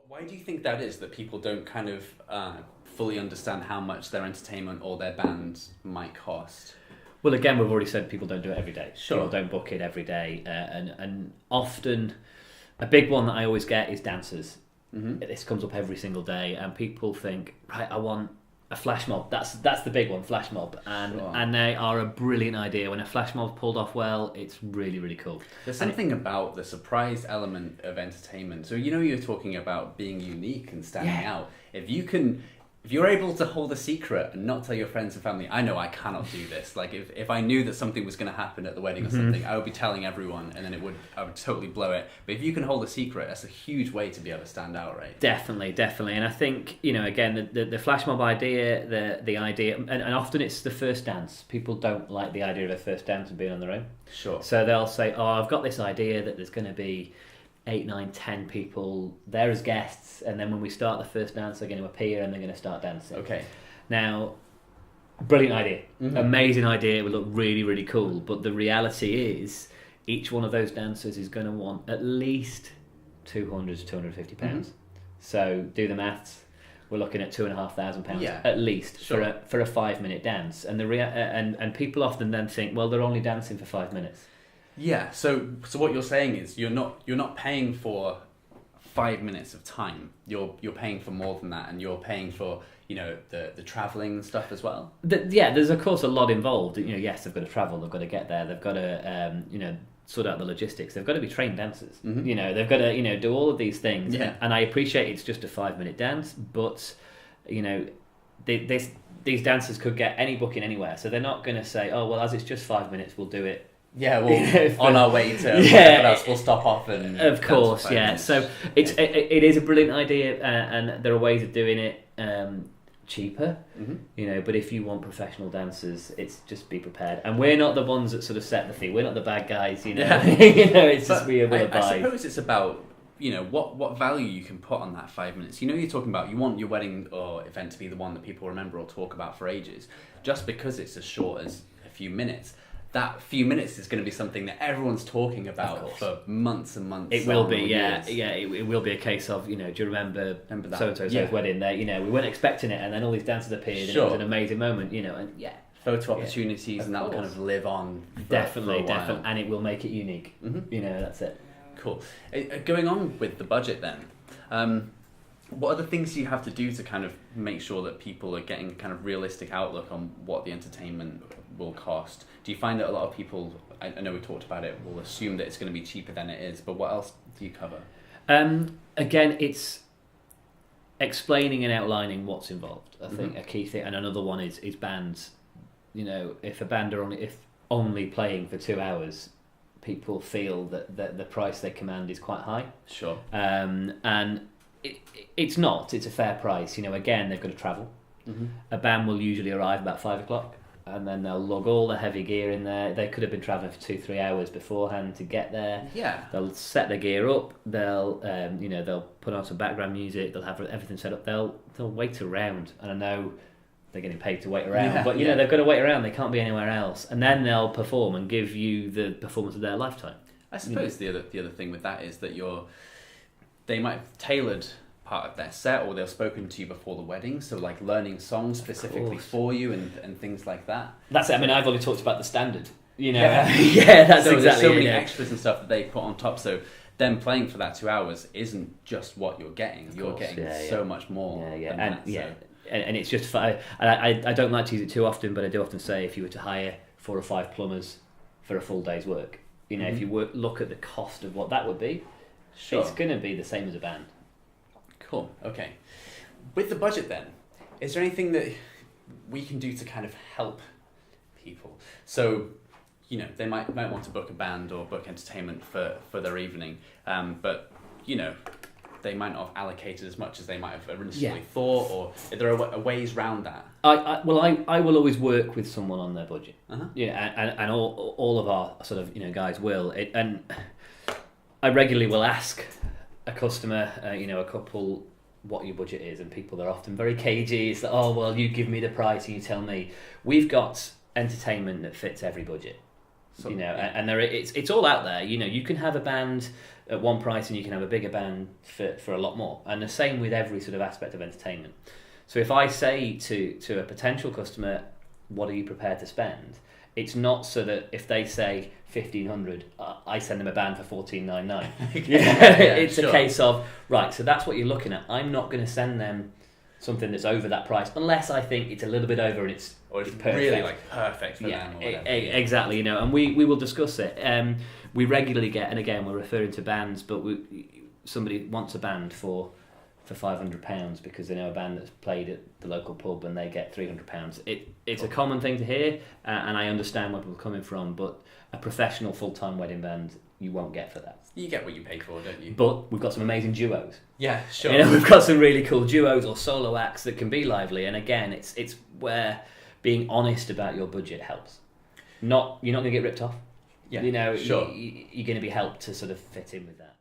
Why do you think that is, that people don't kind of fully understand how much their entertainment or their band might cost? Well, again, we've already said people don't do it every day. Sure. People don't book it every day. And often, a big one that I always get is dancers. Mm-hmm. This comes up every single day, and people think, right, I want a flash mob. That's the big one, flash mob. And they are a brilliant idea. When a flash mob's pulled off well, it's really, really cool. There's something about the surprise element of entertainment. So, you're talking about being unique and standing out. If you're able to hold a secret and not tell your friends and family, I know I cannot do this. Like if I knew that something was going to happen at the wedding or something, I would be telling everyone, and then I would totally blow it. But if you can hold a secret, that's a huge way to be able to stand out, right? Definitely. And I think, again, the flash mob idea, the idea, and often it's the first dance. People don't like the idea of a first dance and being on their own. Sure. So they'll say, oh, I've got this idea that there's going to be 8, 9, 10 people there as guests, and then when we start the first dance, they're going to appear and they're going to start dancing. Okay. Now, brilliant idea, Mm-hmm. amazing idea. It would look really, really cool. But the reality is, each one of those dancers is going to want at least £200 to £250. Mm-hmm. So do the maths. We're looking at £2,500 at least for a 5-minute dance. And and people often then think, well, they're only dancing for 5 minutes. Yeah, so what you're saying is you're not paying for 5 minutes of time. You're paying for more than that, and you're paying for the travelling stuff as well. There's of course a lot involved. Yes, they've got to travel, they've got to get there, they've got to sort out the logistics. They've got to be trained dancers. Mm-hmm. They've got to do all of these things. Yeah. And I appreciate it's just a 5-minute dance, but these dancers could get any booking anywhere, so they're not going to say, oh well, as it's just 5 minutes, we'll do it. Yeah, well, on our way to whatever else, we'll stop off and... Of course, yeah. Minutes. So it is a brilliant idea, and there are ways of doing it cheaper, but if you want professional dancers, it's just be prepared. And we're not the ones that sort of set the fee. We're not the bad guys, Yeah. It's just we will advise. I suppose it's about, what value you can put on that 5 minutes. You're talking about, you want your wedding or event to be the one that people remember or talk about for ages. Just because it's as short as a few minutes, that few minutes is going to be something that everyone's talking about for months and months. It will be, yeah. It will be a case of, do you remember so and so's wedding there? We weren't expecting it, and then all these dancers appeared, and it was an amazing moment. Photo opportunities, and that will kind of live on. Definitely, and it will make it unique. Mm-hmm. That's it. Cool. Going on with the budget then. What are the things you have to do to kind of make sure that people are getting a kind of realistic outlook on what the entertainment will cost? Do you find that a lot of people, I know we talked about it, will assume that it's going to be cheaper than it is, but what else do you cover? Again, it's explaining and outlining what's involved. I think a key thing, and another one is bands. If a band are only playing for 2 hours, people feel that the price they command is quite high. Sure. And it's not. It's a fair price. Again, they've got to travel. Mm-hmm. A band will usually arrive about 5 o'clock, and then they'll lug all the heavy gear in there. They could have been travelling for 2-3 hours beforehand to get there. Yeah. They'll set the gear up. They'll they'll put on some background music. They'll have everything set up. They'll wait around, and I know they're getting paid to wait around, but they've got to wait around. They can't be anywhere else, and then they'll perform and give you the performance of their lifetime. I suppose the other thing with that is that they might have tailored part of their set, or they've spoken to you before the wedding, so like learning songs specifically for you and things like that. That's it. I mean, I've only talked about the standard. Yeah, that's so exactly. There's so many extras and stuff that they put on top. So them playing for that 2 hours isn't just what you're getting. You're getting so much more. And it's just fun. I don't like to use it too often, but I do often say if you were to hire 4 or 5 plumbers for a full day's work, if you look at the cost of what that would be, it's going to be the same as a band. Cool. Okay. With the budget then, is there anything that we can do to kind of help people? So, they might want to book a band or book entertainment for their evening, but they might not have allocated as much as they might have initially thought, or there are ways around that. I will always work with someone on their budget. Uh-huh. And all of our sort of guys will. And I regularly will ask a customer, a couple, what your budget is, and people are often very cagey. It's like, oh well, you give me the price and you tell me. We've got entertainment that fits every budget. So, you know, yeah. and it's all out there. You know, you can have a band at one price and you can have a bigger band for a lot more. And the same with every sort of aspect of entertainment. So if I say to a potential customer, what are you prepared to spend? It's not so that if they say 1,500, I send them a band for 14.99. It's a case of, right, so that's what you're looking at. I'm not going to send them something that's over that price unless I think it's a little bit over and it's perfect. Really like perfect for them or whatever. Exactly, you know, and we will discuss it. We regularly get, and again we're referring to bands, but somebody wants a band for £500 because they know a band that's played at the local pub and they get £300. It's a common thing to hear, and I understand where people are coming from, but a professional full-time wedding band you won't get for that. You get what you pay for, don't you? But we've got some amazing duos. Yeah, sure. You know, we've got some really cool duos or solo acts that can be lively, and again, it's where being honest about your budget helps. You're not going to get ripped off. Yeah, you know, sure. you're going to be helped to sort of fit in with that.